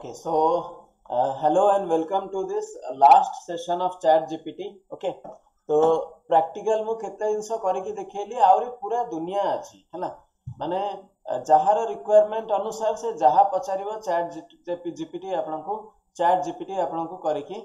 Okay, so hello and welcome to this last session of Chat GPT. Okay, तो practical मु केते जिंस करिकी देखैली आउरी पूरा दुनिया अछि हैला माने जहार रिक्वायरमेंट अनुसार से जहा पचारिबो Chat GPT आपनको Chat GPT आपनको करिकी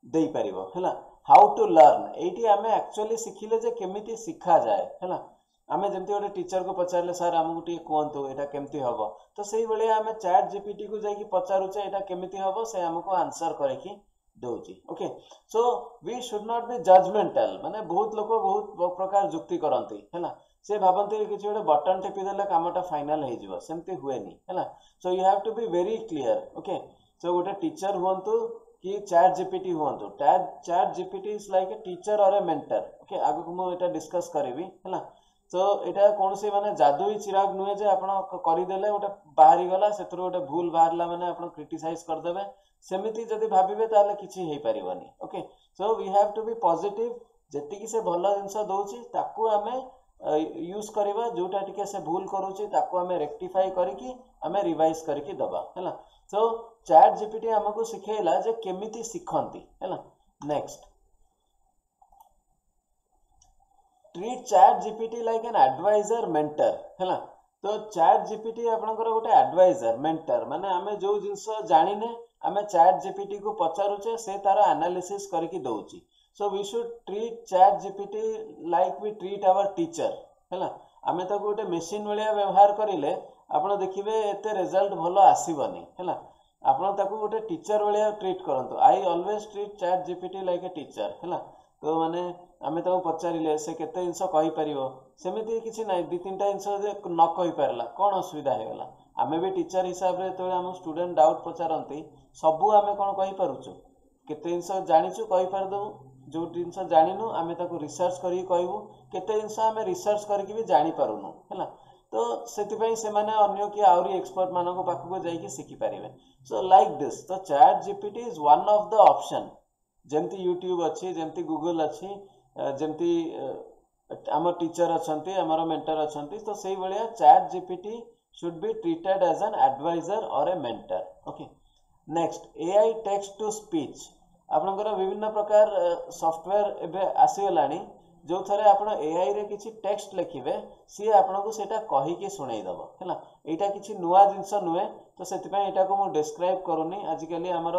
देई परिबो हैला हाउ टू लर्न एठी हमें एक्चुअली सिखिले जे केमिति सिखा जाए हैला आमे जमती गोटे टीचर को पचारे सर आमको टी कहतु यहाँ केमती हम तो से भाया आम Chat GPT को जाकि पचारुचे यहाँ केमती हम से आमको आंसर करके दौची okay so we should not be judgmental माने बहुत लोग बहुत प्रकार जुक्ति करती है से भावती किसी गोटे बटन टिपिदेले कामटा फाइनाल हो सेमती हुए है so you have to be very clear okay so गोटे टीचर हूँ कि Chat GPT हूँ Chat GPT is like a teacher और ए मेंटर ओके आगे को मुझे डिस्कस करी है तो यहाँ कौन सी माने जादुई चिराग नुहे जे आपण करदेले गोटे बाहरी गला से गोटे भूल बाहरला माने आपण क्रिटिसाइज करदेबे सेमिति जदि भाबिबे ताले किछि हेई परिबनी okay so we have to be positive जेतिकी से भलो जिंस दउची ताकू आमे यूज करबा जोटा टिके से भूल करूची ताकू आमे रेक्टिफाई करिकी आमे रिवाइज करिकी दबा हैला सो Chat GPT हमको सिखेला जे केमिति सिखंती हैला next treat Chat GPT like an advisor mentor हैला तो Chat GPT आपनकर गोटे एडवाइजर मेंटर माने आमे जो जिंस जानिने आमे Chat GPT को पचारुचे से तार एनालिसिस करके दउची so we should treat Chat GPT like we treat our teacher हैला आमे तो गोटे मशीन वाला व्यवहार करिले आपण देखिबे एते रिजल्ट भलो आसीबनी हैला आपण ताको गोटे टीचर वाला ट्रीट करंतु I always treat Chat GPT like a teacher हैला तो माने आमे तो पचारिले से केते जिंस कहि परिबो सेमिति किछि नै दि तीनटा जिंस जे न कहि परला कोन असुविधा हे गला आमे भी टीचर हिसाब रे तो हम स्टूडेंट डाउट पचारंती सबु आमे कोन कहि परुछु केते जिंस जानिछु कहि पार दउ जो जिंस जानिनु आमे ताको रिसर्च करि कहबु केते जिंस आमे रिसर्च करिकि भी जानि पारुनु हैला तो सेति पई से माने अन्य कि आउरी एक्सपर्ट मानको पाखु को जाई कि सिखि परिबे सो लाइक दिस तो Chat GPT is one of the option जेमती यूट्यूब अच्छी जेमती गूगल अच्छी जेमती आम टीचर अच्छी आमर मेंटर अच्छी तो से भाया Chat GPT should be treated as an adviser or a mentor okay next AI text to speech आपनकर विभिन्न प्रकार सॉफ्टवेयर एबे आसीगलानी जो थरे आपण AI रे किछि टेक्स्ट लिखिबे सी आपनको सेटा कहि के सुनाई दबो हैला एटा किछि नुवा जिंस नुहे तो सेति पय एटा को मु डिस्क्राइब करूनी आजिकली हमर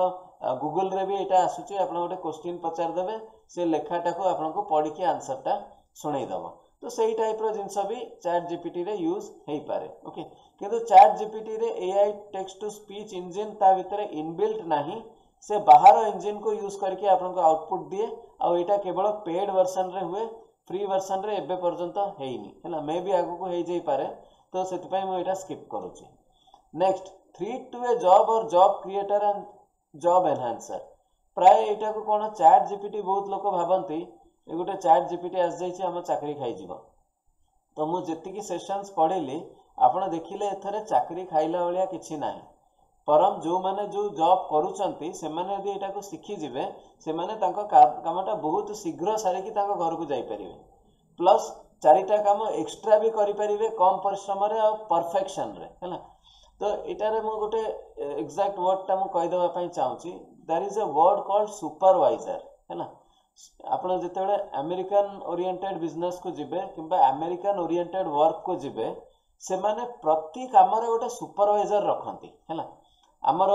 गूगल रे भी एटा आसुची आपण गोटे क्वेश्चन पचार देबे से लेखाटा को आपनको पढि के आंसरटा सुनाई दबो तो सेही टाइप रो जिंस भी Chat GPT रे यूज हेई पारे ओके किंतु Chat GPT रे AI text to speech engine ता भितरे इनबिल्ट नाही से बाहर इंजन को यूज करके आपनको आउटपुट दिए आ एटा केवल पेड वर्जन रे हुए फ्री वर्जन रे एबे पर्यंत हेइनी हैला मे भी आगु को हेई जाई पारे तो सेति पय मु एटा स्किप करूची next threat to a job or job creator and job enhancer प्राय एटा को कोन Chat GPT बहुत लोक भाबंती ए गोटे Chat GPT आस जाई छी हम चाकरी खाई जीवो तो मु जेति की सेशंस पढिली आपण देखिले एथरे चाकरी खाइला वालिया किछि नाही परम जो माने जो जॉब करूचंती से माने यदि एटा को सिखि जिवे से माने तांको कामटा बहुत शीघ्र सारी की तांको घर को जाई परिवे प्लस चारिटा काम एक्स्ट्रा भी करि परिवे कम परिश्रम रे और परफेक्शन रे हैला तो एटारे मु गोटे एग्जैक्ट वर्ड टा मु कहि देबा पई चाहूची there is a word called supervisor हैला आपण जेतेबेले अमेरिकन ओरिएंटेड बिजनेस को जिबे किबा अमेरिकन ओरिएंटेड वर्क को जिबे से माने प्रति काम रे गोटे सुपरवाइजर रखंती हैला आमर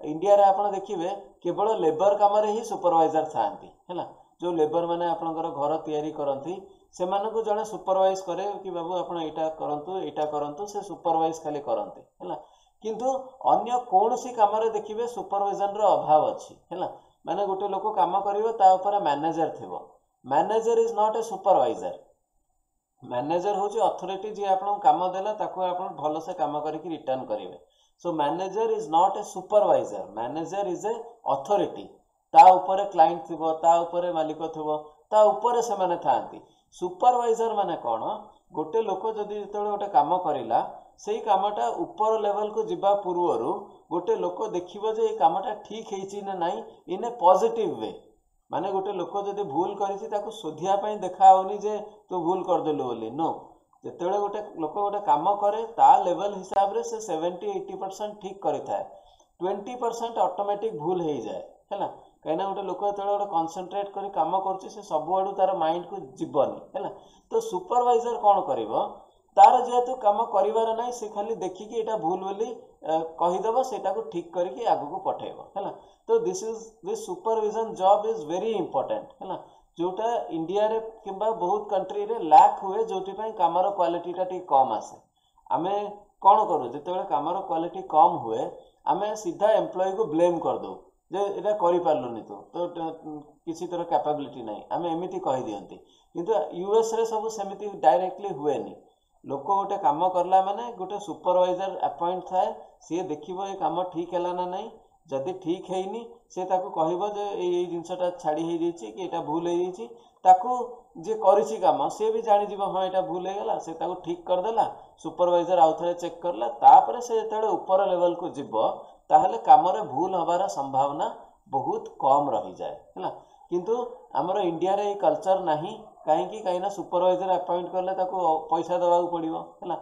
इंडिया रे आपण देखिबे केवल लेबर काम रे ही सुपरवाइजर थांती हैला जो लेबर माने आपनकर घर तयारी करंती से मानको जने सुपरवाइज करे कि बाबू आपण एटा करंतु से सुपरवाइज खाली करंती हैला किंतु अन्य कोनसी काम रे देखिबे सुपरवाइजन रो अभाव अछि हैला माने गोटे लोक काम करिवो ता ऊपर मैनेजर थिबो manager is not a supervisor manager होची अथॉरिटी जे आपण काम देला ताको आपण भलो से काम करिकि रिटर्न करिवे so manager is not a supervisor manager is a authority ता ऊपर क्लाइंट थिबो ता ऊपर मालिक थिबो ता ऊपर से माने थांती सुपरवाइजर माने कोन गोटे लोक जदि जेतेबेले गोटे काम करिला सेही कामटा ऊपर लेवल को जिबा पूर्वरु गोटे लोक देखिबो जे ए कामटा ठीक हेछि ना नाही इन ए पॉजिटिव वे माने गोटे लोक जदि भूल करिछि ताको सोधिया पई देखा होनी जे तू भूल कर देलु बोली नो जेतेबेले गोटे लोक गोटे काम करे ता लेवल हिसाब रे से 70-80% ठीक करि थाए 20% ऑटोमेटिक भूल हो जाए है कहीं गोटे लोक जो गोटे कनसेंट्रेट कर काम कर सब आड़ू तार माइंड को जीवनी है तो सुपरवाइजर कौन कर तार जेहेतु कम कर ना से खाली देखिकी यहाँ भूल बोली कहीदेव से ठीक करके आगू पठेब है तो this supervision job is very important है जोटा इंडिया रे किंबा बहुत कंट्री रे लैक हुए जो कामर क्वालिटी टा कम आसे आमे कौन करूँ जो कामर क्वालिटी कम हुए आमे सीधा एम्प्लॉय को ब्लेम कर दो जे एटा करि पारलुनी तो किसी तरह कैपेबिलिटी नहीं आमे एमिति कहि दियंती किंतु यूएस रे सब सेमिति डायरेक्टली हुएनी लोक गोटे काम करला माने गोटे सुपरवाइजर अपॉइंट थाए सी देखिबो ये काम ठीक हैला ना नहीं जदि ठीक हैनी से ताकू कहबो जे ए जिंसटा छाड़ी हे जेछि कि एटा भूल हे जेछि ताकू जे करिछि काम से भी जानि जीवो हां एटा भूल हे गेला से ताकू ठीक कर देला सुपरवाइजर आउ थरे चेक करला तापरे से जेतेबे ऊपर लेवल को जीवो ताहले काम रे भूल हबार संभावना बहुत कम रही जाए है किंतु हमर इंडिया रे कल्चर नाही कहीं सुपरवाइजर अपॉइंट करले ताको पैसा देवा पड़ो है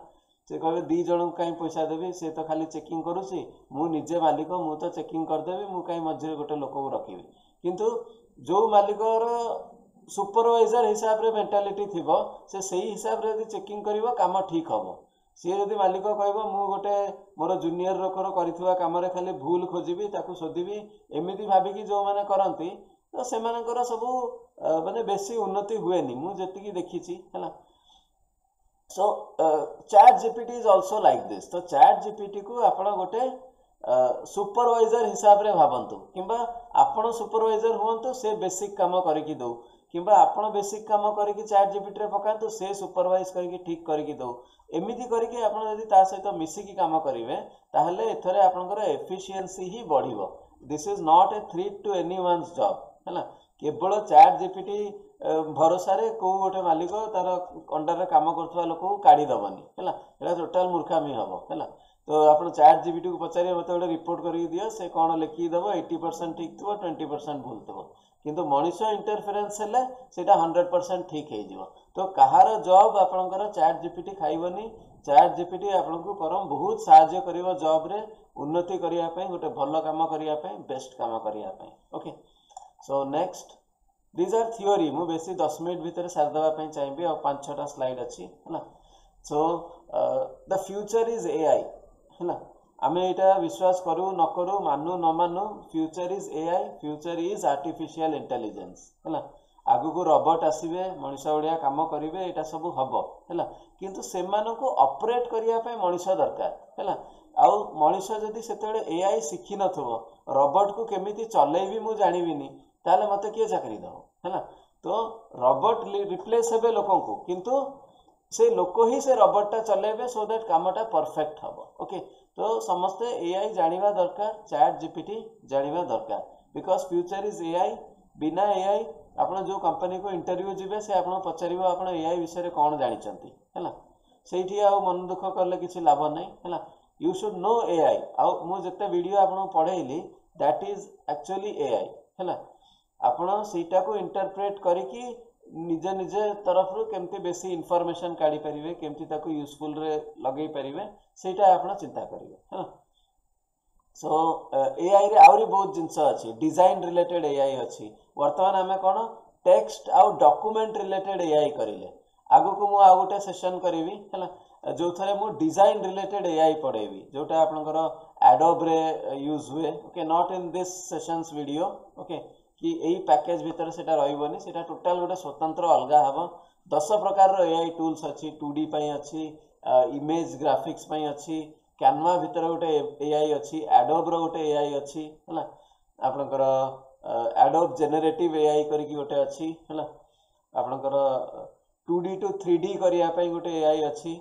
से कहे दी जन को कहीं पैसा देवी से तो खाली चेकिंग करुच्ची मु निजे मालिक मु तो चेकिंग करदेवी मु कहीं मझे गोटे लोक को रखी किंतु जो मालिकर सुपरवाइजर हिसाब रे मेंटालिटी थिबो से सही हिसाब रे चेकिंग करिवो काम ठीक हम सी जदि मालिक कहबो मु गोटे मोर जूनियर रोकर करिथुवा काम रे खाली भूल खोजिबी ताकू शोधिबी एमिति भाबिकी जो माने करंती तो सेमानकर सब माने बेसी उन्नति हुएनी मु जतिकी देखिछि हैला so chat GPT is also like this तो चैट जीपीटी को आपण गोटे सुपरवाइजर हिसाब रे भाबंतु किंबा आपण सुपरवाइजर हुंतु से बेसिक काम करिकि दो किंबा आपण बेसिक काम करिकि चैट जीपीटी रे पकांतु से सुपरवाइज करिकि ठीक करिकि दो एमिति करिकि आपण जदि ता सहित मिसिकि काम करिवे ताहले एथरे आपनकर एफिशिएंसी ही बढ़िबो this is not a threat to anyone's job है केवल चैट जीपीटी भरोसा रे को गोटे मालिक तार अंडर काम करथुवा लोक को काढी दबनी है एटा टोटल मूर्खामी हबो है तो आप चैट जीपीटी को पचारे मत गोटे रिपोर्ट कर दियो से कौन लिखिदेव 80% ठीक थो 20% भूल थो किंतु मनुष्य इंटरफेरेन्स हेले सेटा 100% ठीक हो तो कहार जॉब आपणकर चैट जीपीटी खाइबनी चैट जीपीटी आपको परम बहुत साहाय्य करिवो जॉब रे उन्नति करिया पई गोटे भल काम करिया पई बेस्ट काम करिया पई okay so next these are theory मु बेसी 10 मिनट भीतर सार देवा पई चाहिबी और 5-6टा स्लाइड अछि है so the future is AI है आमे एटा विश्वास करू न करू मानू न मानू future is AI future is artificial intelligence है आगु को रोबोट आसीबे मनुष्य ओडिया काम करिवे एटा सब हबो है किंतु सेमानो को ऑपरेट करिया पई मनुष्य दरकार है आउ मनुष्य जदि सेतेबे एआई शिखि नथबो रोबोट को केमिति चलेबी मु जानिबिनी ताले मते किए चाकरी दो है तो रोबोट रिप्लेस हेबे लोकों को किंतु से लोक ही से रोबोटा चलेबे सो दैट कामटा परफेक्ट हबो ओके तो समस्ते एआई जानिबा दरकार चैट जीपीटी जानिबा दरकार बिकॉज फ्यूचर इज एआई बिना एआई आपण जो कंपनी को इंटरव्यू जिबे से आपण पचारिबो आपण एआई विषय रे कोन जानिचंती हैला सेठी आ मन दुख करले किछि लाभ नै हैला यू शुड नो एआई आ मु जते वीडियो आपण पढेइली दैट इज एक्चुअली एआई हैला आपण सेटा को इंटरप्रेट करिकि निजे निजे तरफ रु केमती बेसी इन्फॉर्मेशन काढी परिवे केमती ताको यूजफुल रे लगेई परिवे सेटा आपण चिंता करिवे है सो एआई रे आउरी बहुत जिंस अछि डिजाइन रिलेटेड एआई अछि वर्तमान हमें कोन टेक्स्ट आउ डॉक्यूमेंट रिलेटेड एआई करिले आगु को मु आ गोटे सेशन करिवि है जो थरे मु डिजाइन रिलेटेड एआई पढेबी जोटा आपनकर एडोब रे यूज हुए okay not in this sessions video okay कि यही पैकेज भीतर सेटा रहिबनी सेटा टोटल गोटे स्वतंत्र अलगा हबो 10 प्रकार रो एआई टूल्स अछि 2D पई अछि इमेज ग्राफिक्स पई अछि कैनवा भीतर गोटे एआई अछि एडोब रो गोटे एआई अछि हला आपनकर एडोब जेनरेटिव एआई करिकि गोटे अछि हला आपनकर 2D टू 3D करिया पई गोटे एआई अछि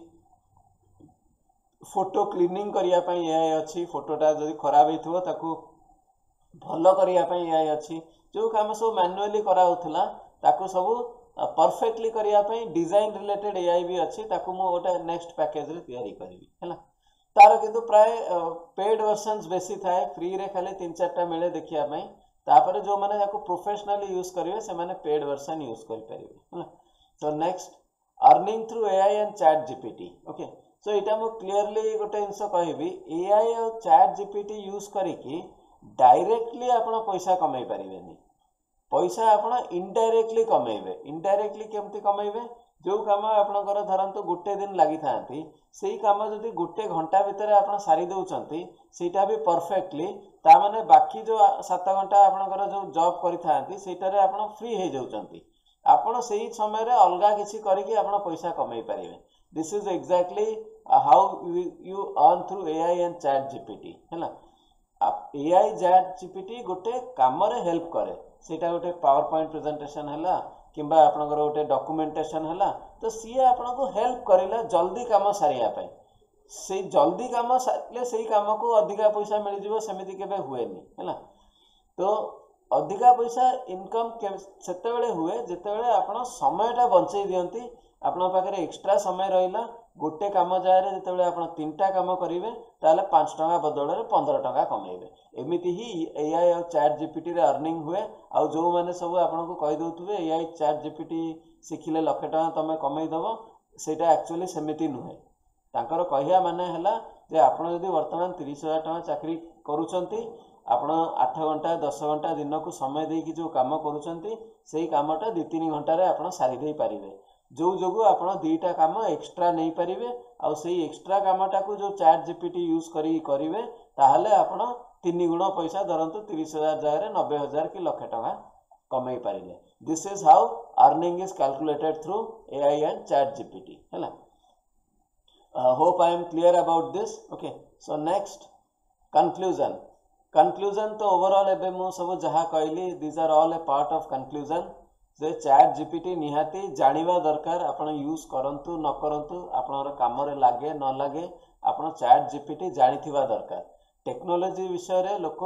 फोटो क्लीनिंग करिया पई एआई अछि फोटोटा जदि खराब हेथुव ताकू भलो करिया पई एआई अछि जो काम सब मैनुअली करा होथला ताकू सब परफेक्टली करिया पई डिजाइन रिलेटेड एआई भी अछि ताकू मो गोटे नेक्स्ट पैकेज रे तैयारी करबी हैला तार किंतु प्राय पेड वर्जन्स बेसी थाए फ्री रे खाली 3-4टा मिले देखिया पई तापर जो माने याको प्रोफेशनली यूज करिवे से माने पेड वर्जन यूज करि परिवे हैला so next earning through AI and chat GPT okay so यहाँ मु क्लीयरली गोटे जिनस कहबी एआई और चैट जीपीटी यूज करिकी डायरेक्टली आपण पैसा कमाई पारिबेनी पैसा आपण इनडायरेक्टली कमेबे इनडायरेक्टली केमती कमेबे जो काम आपणकर धरतु गोटे दिन लगी थांती से काम जदि गोटे घंटा भितर आप सारी दौरान सेटा भी परफेक्टली तामाने बाकी जो 7 घंटा आपणकर जो जॉब करी सेटारे आपण फ्री हो जाउछंती आपण सेही समय रे अलगा किसी करिकी आपण पैसा कमाई पारिबे this is exactly how you earn through AI and chat GPT हैला एआई चैट जीपीटी गोटे काम रे हेल्प करे सेटा गोटे पावर पॉइंट प्रेजेंटेशन हैला किंबा आपनकर गोटे डॉक्यूमेंटेशन हैला तो सी आपनको हेल्प करिला जल्दी काम सारिया पाई से जल्दी काम सारले से काम को अधिका पैसा मिल जिवो सेमिति केबे हुएनी हैला तो अधिका पैसा इनकम सेते बेले हुए जेते बेले आपण समयटा बंचै दियंती आपण पाखरे एक्स्ट्रा समय रहिला गोटे काम जायरे जेते बेले आपण 3टा काम करिवे ताले 5 टका बदल रे 15 टका कमेइबे एमिति ही एआई और चैट जीपीटी रे अर्निंग हुए आ जो माने सब आपनको कहि दउथुबे एआई चैट जीपीटी सिखिले लाख टका तमे कमेइ दबो सेटा एक्चुअली सेमिति नुहे तांकर कहिया माने हला जे आपण यदि वर्तमान 30,000 टका चाकरी करूचंती आपण 8 घंटा 10 घंटा दिन को समय देकी जो काम करूचंती सेही कामटा 2-3 घंटा रे आपण सारी देई पारिबे जो जोगु आपण 2टा काम एक्स्ट्रा नहीं पारिबे आ सेही एक्स्ट्रा कामटा को जो चैट जीपीटी यूज करी करिवे ताहले आपण 3 गुण पैसा धरंतु 30,000 जाय 90,000 कि लाख टका कमाई पारिले this is how earning is calculated through AI and chat GPT हैला hope I am clear about this okay so next conclusion तो ओवरऑल एबे मु सब जहा कहली this are all a part of conclusion जे चैट जीपीटी निहाती जानिबा दरकार आपण यूज करंतु न करंतु आपनर काम रे लागे न लागे आपण चैट जीपीटी जानिथिबा दरकार टेक्नोलॉजी विषय रे लोक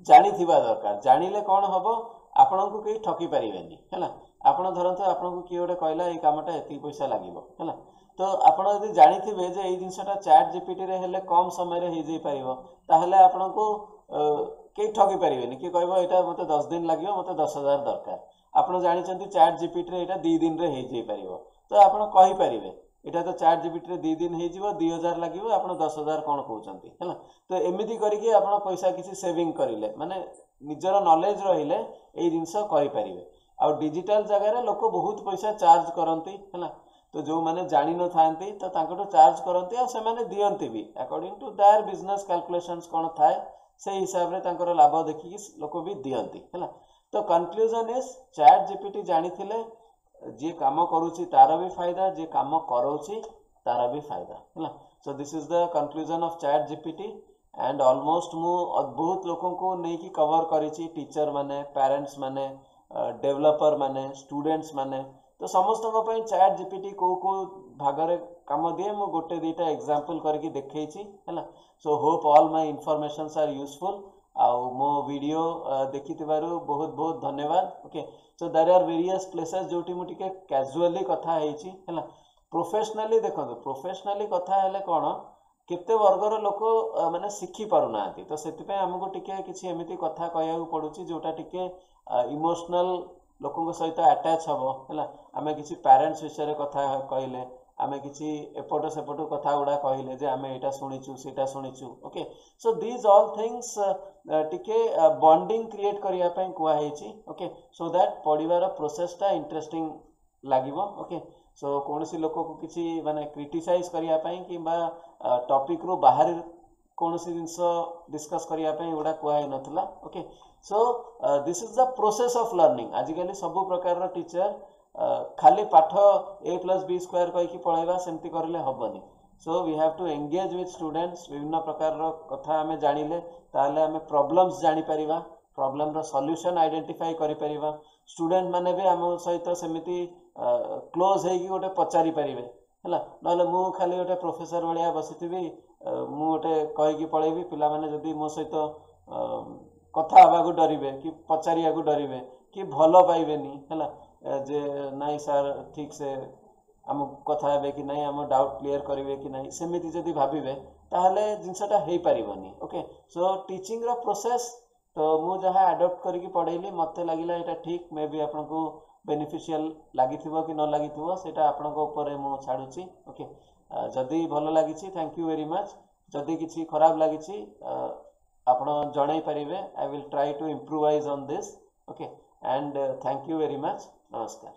जानिथिबा दरकार जानिले कोन हबो आपनको केही ठकी परिबेनी हैला आपण धरंतु आपनको की ओडे कहला ए कामटा एती पैसा लागिवो हैला तो आपण यदि जानिथिबे जे ए जिंसटा चैट जीपीटी रे हेले कम समय रे हे जेई परिबो ताहले आपनको केही ठकी परिबेनी कि कहबो एटा मते 10 दिन लागिवो मते 10,000 दरकार आपण जानिचंती चैट जीपीटी रे एटा 2 दिन रे हे जेई परिबो तो आपण कहि परिबे एटा तो चैट जीपीटी रे 2 दिन हे जिवो 2,000 लागिवो आपण 10,000 कोन कहउचंती हैला तो एमिति करिके आपण पैसा किछि सेविंग करिले माने निजर नॉलेज रहिले ए जिंस करि परिबे आ डिजिटल जगह रे लोक बहुत पैसा चार्ज करंती हैला तो जो माने जानि न थांती तो तांकटो चार्ज करंती आ से माने दियंती भी according to their business calculations कोन थाए से हिसाब रे तांकर लाभ देखि लोक भी दियंती हैला तो कंक्लूजन इज चैट जीपीटी जानिथिले जे काम करूची तार भी फायदा जे काम करोची तार भी फायदा हैला सो this is the conclusion of chat GPT and almost मु बहुत लोगों को नहीं कि कवर करिची टीचर माने पेरेंट्स माने डेवलपर माने स्टूडेंट्स माने तो समस्त चैट जीपीटी को भाग रे काम दिए मु गोटे 2टा एग्जांपल करके देखैची हैला so hope all my informations are useful आउ मो वीडियो देखिथिबारु बहुत बहुत धन्यवाद okay so there are various places जोटी मु टिके कैजुअली कथा हेची हैला प्रोफेशनली देखो प्रोफेशनली कथा हेले कोन केते वर्गर लोक माने सिखी पारु नांती तो सेति पे हमको टिके किछि एमिति कथा कहया पडुची जोटा टिके इमोशनल लोकों सहित अटैच हम है आम किसी पेरेंट्स विषय कथा कहले आम किसी एपट सेपट कथा गुड़ा कहले जे आम यहाँ शुणीचु सीटा शुणीचु okay so these all things टिके बॉन्डिंग क्रिएट करने कहुई ओके सो दैट पढ़ार प्रोसेसटा इंटरेस्टिंग लगे ओके सो कौन सी लोक को किसी माने क्रिटिसाइज करने कि टॉपिक रू बाहर कौन सी जिनस डिस्कस करने गुड़ा कहुई नथिला okay so this is the process of learning आजिकली सब प्रकार टीचर खाली पाठ a+b² कहीकि पढ़ाइबा सेमती करले हबनी so we have to engage with students विभिन्न प्रकार कथा आमे जानिले ताले आमे प्रॉब्लम्स जानि परिबा प्रॉब्लम रो सॉल्यूशन आइडेंटिफाई करि परिबा स्टूडेंट माने भी आम सहित सेमिति क्लोज हेकि गोटे पचारि परिबे हला नले मु खाली गोटे प्रोफेसर भलिया बसिथिबी मु गोटे कहीकि पढ़ाइबी पिला माने जदी मो सहित कथा हवा को डरिबे कि पचारिया को डरिबे कि भलो पाइबेनी हला जे नाई सर ठीक से आम कथा हेबे कि नहीं आम डाउट क्लियर करेंगे कि नहीं सेमिति जदि भाविबे ताहले जिनसटा हेई परिबनी ओके सो टीचिंग रो प्रोसेस तो मु जहाँ अडॉप्ट करके पढ़ेली मते लागिला एटा ठीक मे बी आपनको बेनिफिशियल लागिथिबो कि न लागिथिबो सेटा आपनको ऊपर मु छाडुची ओके जदि भल लगी थैंक यू वेरी मच जदि किसी खराब लगी आपण जन पारे I will try to improvise on this okay and thank you very much नमस्कार।